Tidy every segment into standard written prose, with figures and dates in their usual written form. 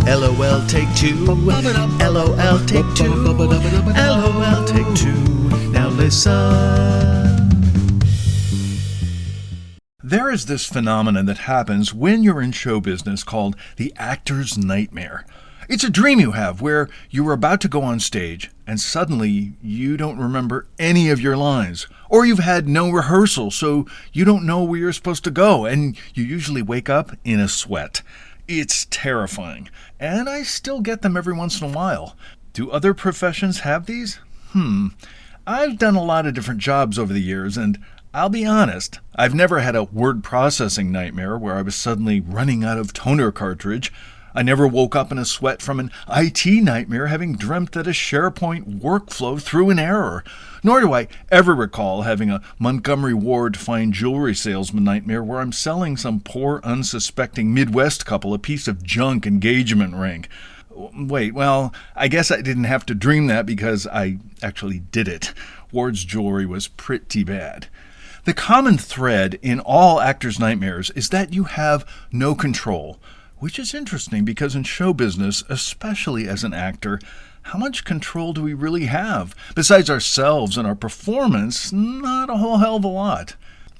LOL take two. LOL take two. LOL take two. Now listen. There is this phenomenon that happens when you're in show business called the actor's nightmare. It's a dream you have where you are about to go on stage and suddenly you don't remember any of your lines, or you've had no rehearsal so you don't know where you're supposed to go, and you usually wake up in a sweat. It's terrifying, and I still get them every once in a while. Do other professions have these? I've done a lot of different jobs over the years, and I'll be honest, I've never had a word processing nightmare where I was suddenly running out of toner cartridge. I never woke up in a sweat from an IT nightmare having dreamt that a SharePoint workflow threw an error. Nor do I ever recall having a Montgomery Ward fine jewelry salesman nightmare where I'm selling some poor unsuspecting Midwest couple a piece of junk engagement ring. Wait, well, I guess I didn't have to dream that because I actually did it. Ward's jewelry was pretty bad. The common thread in all actors' nightmares is that you have no control. Which is interesting because in show business, especially as an actor, how much control do we really have? Besides ourselves and our performance, not a whole hell of a lot.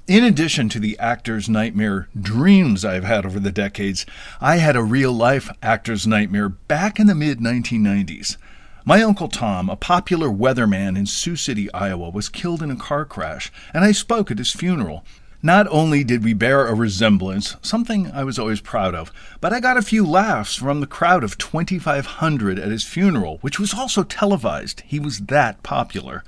In addition to the actor's nightmare dreams I've had over the decades, I had a real-life actor's nightmare back in the mid-1990s. My Uncle Tom, a popular weatherman in Sioux City, Iowa, was killed in a car crash, and I spoke at his funeral. Not only did we bear a resemblance, something I was always proud of, but I got a few laughs from the crowd of 2,500 at his funeral, which was also televised. He was that popular.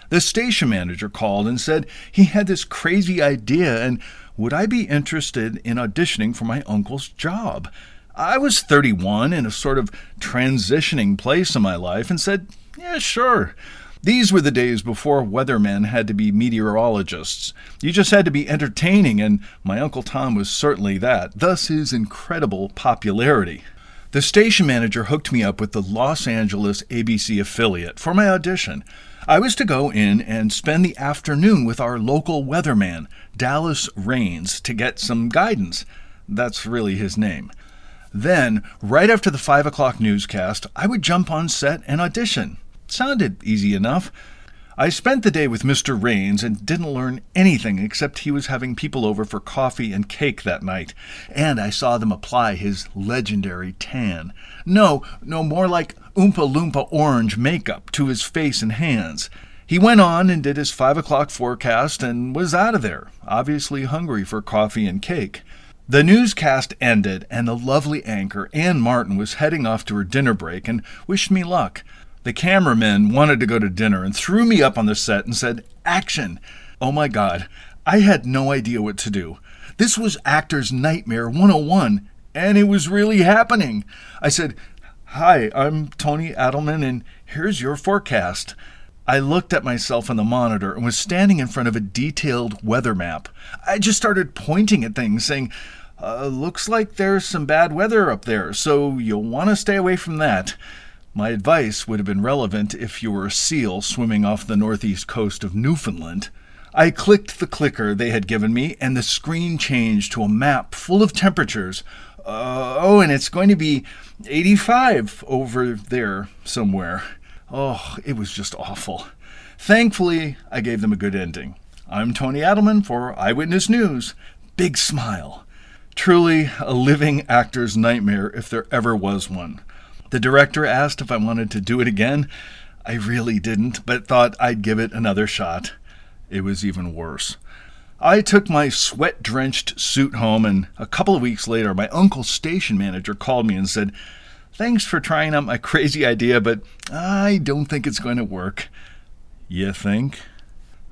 The station manager called and said he had this crazy idea and would I be interested in auditioning for my uncle's job. I was 31 in a sort of transitioning place in my life and said, yeah, sure. These were the days before weathermen had to be meteorologists. You just had to be entertaining, and my Uncle Tom was certainly that, thus his incredible popularity. The station manager hooked me up with the Los Angeles ABC affiliate for my audition. I was to go in and spend the afternoon with our local weatherman, Dallas Raines, to get some guidance. That's really his name. Then, right after the 5 o'clock newscast, I would jump on set and audition. Sounded easy enough. I spent the day with Mr. Raines and didn't learn anything except he was having people over for coffee and cake that night, and I saw them apply his legendary tan. No, more like Oompa Loompa orange makeup to his face and hands. He went on and did his 5 o'clock forecast and was out of there, obviously hungry for coffee and cake. The newscast ended, and the lovely anchor, Ann Martin, was heading off to her dinner break and wished me luck. The cameramen wanted to go to dinner and threw me up on the set and said, "Action!" Oh my God, I had no idea what to do. This was Actor's Nightmare 101, and it was really happening. I said, "Hi, I'm Tony Adelman, and here's your forecast." I looked at myself on the monitor and was standing in front of a detailed weather map. I just started pointing at things, saying, looks like there's some bad weather up there, so you'll want to stay away from that. My advice would have been relevant if you were a seal swimming off the northeast coast of Newfoundland. I clicked the clicker they had given me, and the screen changed to a map full of temperatures. And it's going to be 85 over there somewhere. Oh, it was just awful. Thankfully, I gave them a good ending. I'm Tony Adelman for Eyewitness News. Big smile. Truly a living actor's nightmare if there ever was one. The director asked if I wanted to do it again. I really didn't, but thought I'd give it another shot. It was even worse. I took my sweat-drenched suit home, and a couple of weeks later, my uncle's station manager called me and said, "Thanks for trying out my crazy idea, but I don't think it's going to work." You think?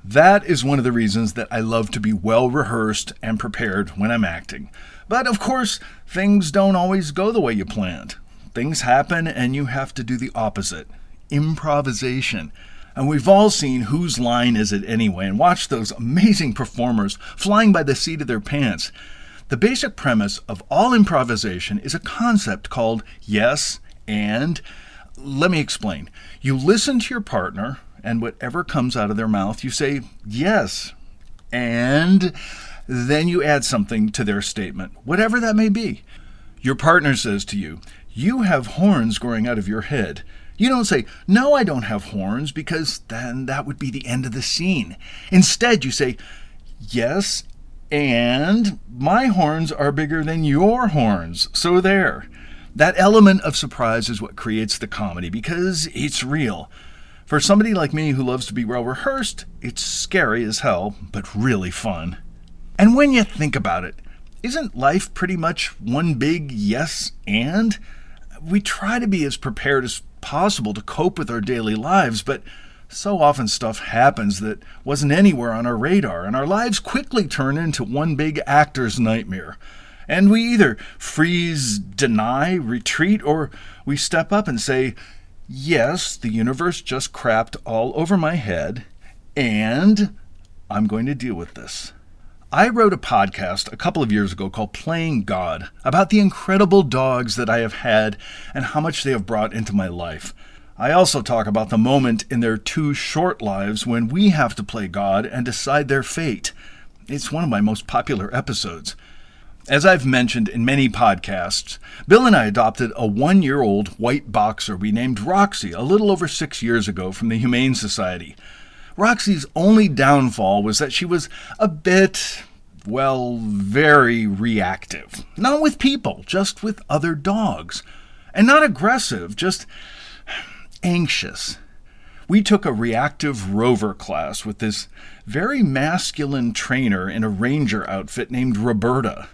That is one of the reasons that I love to be well-rehearsed and prepared when I'm acting. But of course, things don't always go the way you planned. Things happen and you have to do the opposite. Improvisation. And we've all seen Whose Line Is It Anyway and watched those amazing performers flying by the seat of their pants. The basic premise of all improvisation is a concept called yes and. Let me explain. You listen to your partner, and whatever comes out of their mouth, you say yes, and then you add something to their statement, whatever that may be. Your partner says to you, You have horns growing out of your head. You don't say, no, I don't have horns, because then that would be the end of the scene. Instead, you say, yes, and my horns are bigger than your horns, so there. That element of surprise is what creates the comedy, because it's real. For somebody like me who loves to be well-rehearsed, it's scary as hell, but really fun. And when you think about it, isn't life pretty much one big yes and? We try to be as prepared as possible to cope with our daily lives, but so often stuff happens that wasn't anywhere on our radar, and our lives quickly turn into one big actor's nightmare. And we either freeze, deny, retreat, or we step up and say, yes, the universe just crapped all over my head, and I'm going to deal with this. I wrote a podcast a couple of years ago called Playing God about the incredible dogs that I have had and how much they have brought into my life. I also talk about the moment in their too short lives when we have to play God and decide their fate. It's one of my most popular episodes. As I've mentioned in many podcasts, Bill and I adopted a 1-year-old white boxer we named Roxy a little over 6 years ago from the Humane Society. Roxy's only downfall was that she was a bit, very reactive. Not with people, just with other dogs. And not aggressive, just anxious. We took a reactive rover class with this very masculine trainer in a ranger outfit named Roberta.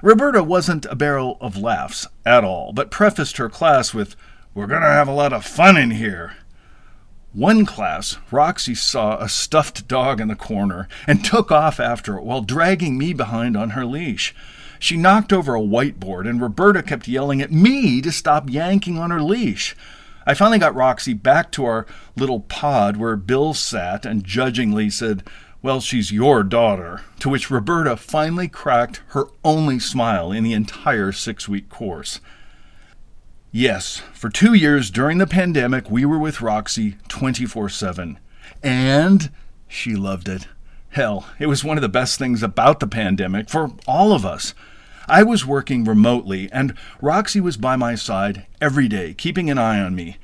Roberta wasn't a barrel of laughs at all, but prefaced her class with, "We're going to have a lot of fun in here." One class, Roxy saw a stuffed dog in the corner and took off after it while dragging me behind on her leash. She knocked over a whiteboard, and Roberta kept yelling at me to stop yanking on her leash. I finally got Roxy back to our little pod where Bill sat and judgingly said, "Well, she's your daughter," to which Roberta finally cracked her only smile in the entire 6-week course. Yes, for 2 years during the pandemic, we were with Roxy 24/7. And she loved it. Hell, it was one of the best things about the pandemic for all of us. I was working remotely, and Roxy was by my side every day, keeping an eye on me.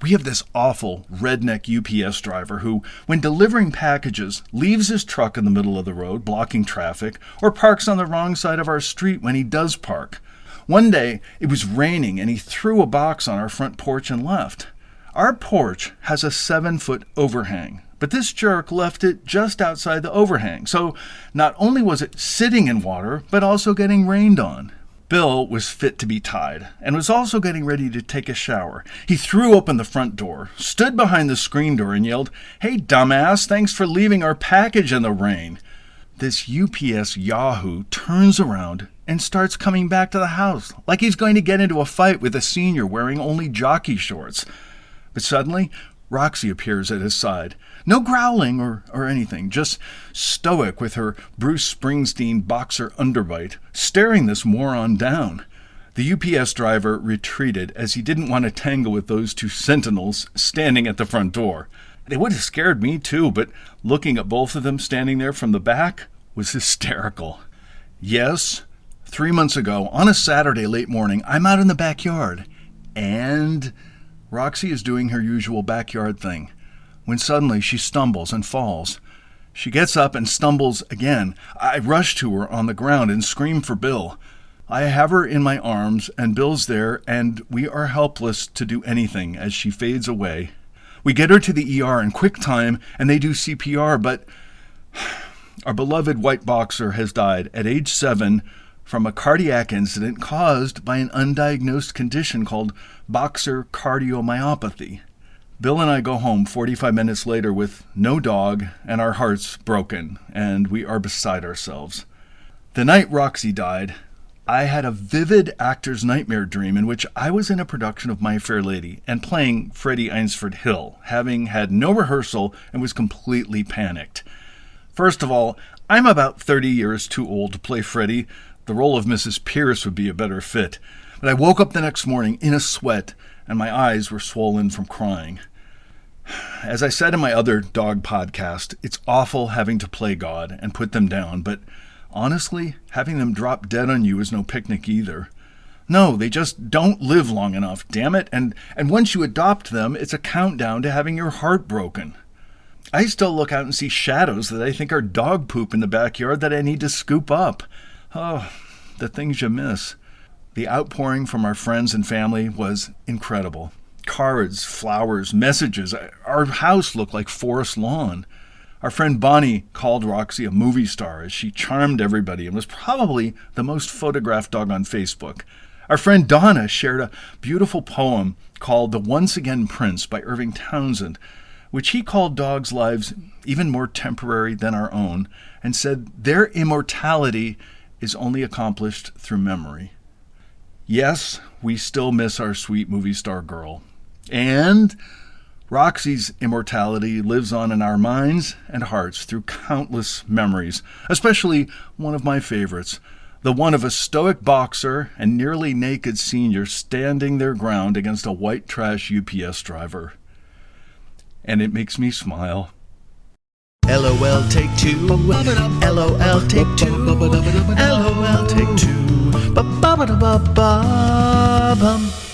We have this awful redneck UPS driver who, when delivering packages, leaves his truck in the middle of the road, blocking traffic, or parks on the wrong side of our street when he does park. One day, it was raining, and he threw a box on our front porch and left. Our porch has a 7-foot overhang, but this jerk left it just outside the overhang, so not only was it sitting in water, but also getting rained on. Bill was fit to be tied, and was also getting ready to take a shower. He threw open the front door, stood behind the screen door, and yelled, "Hey, dumbass, thanks for leaving our package in the rain." This UPS yahoo turns around and starts coming back to the house, like he's going to get into a fight with a senior wearing only jockey shorts. But suddenly, Roxy appears at his side. No growling or anything, just stoic with her Bruce Springsteen boxer underbite, staring this moron down. The UPS driver retreated as he didn't want to tangle with those two sentinels standing at the front door. They would have scared me too, but looking at both of them standing there from the back was hysterical. Yes, 3 months ago, on a Saturday late morning, I'm out in the backyard, and Roxy is doing her usual backyard thing, when suddenly she stumbles and falls. She gets up and stumbles again. I rush to her on the ground and scream for Bill. I have her in my arms, and Bill's there, and we are helpless to do anything as she fades away. We get her to the ER in quick time, and they do CPR, but our beloved white boxer has died at age 7 from a cardiac incident caused by an undiagnosed condition called boxer cardiomyopathy. Bill and I go home 45 minutes later with no dog and our hearts broken, and we are beside ourselves. The night Roxy died, I had a vivid actor's nightmare dream in which I was in a production of My Fair Lady and playing Freddie Eynsford Hill, having had no rehearsal and was completely panicked. First of all, I'm about 30 years too old to play Freddie. The role of Mrs. Pierce would be a better fit. But I woke up the next morning in a sweat, and my eyes were swollen from crying. As I said in my other dog podcast, it's awful having to play God and put them down, but honestly, having them drop dead on you is no picnic either. No, they just don't live long enough, damn it. And once you adopt them, it's a countdown to having your heart broken. I still look out and see shadows that I think are dog poop in the backyard that I need to scoop up. Oh, the things you miss. The outpouring from our friends and family was incredible. Cards, flowers, messages. Our house looked like forest lawn. Our friend Bonnie called Roxy a movie star as she charmed everybody and was probably the most photographed dog on Facebook. Our friend Donna shared a beautiful poem called The Once Again Prince by Irving Townsend, which he called dogs' lives even more temporary than our own, and said their immortality is only accomplished through memory. Yes, we still miss our sweet movie star girl. And Roxy's immortality lives on in our minds and hearts through countless memories, especially one of my favorites, the one of a stoic boxer and nearly naked senior standing their ground against a white trash UPS driver. And it makes me smile. LOL take two. LOL take two. LOL take two. Ba ba ba ba ba bum.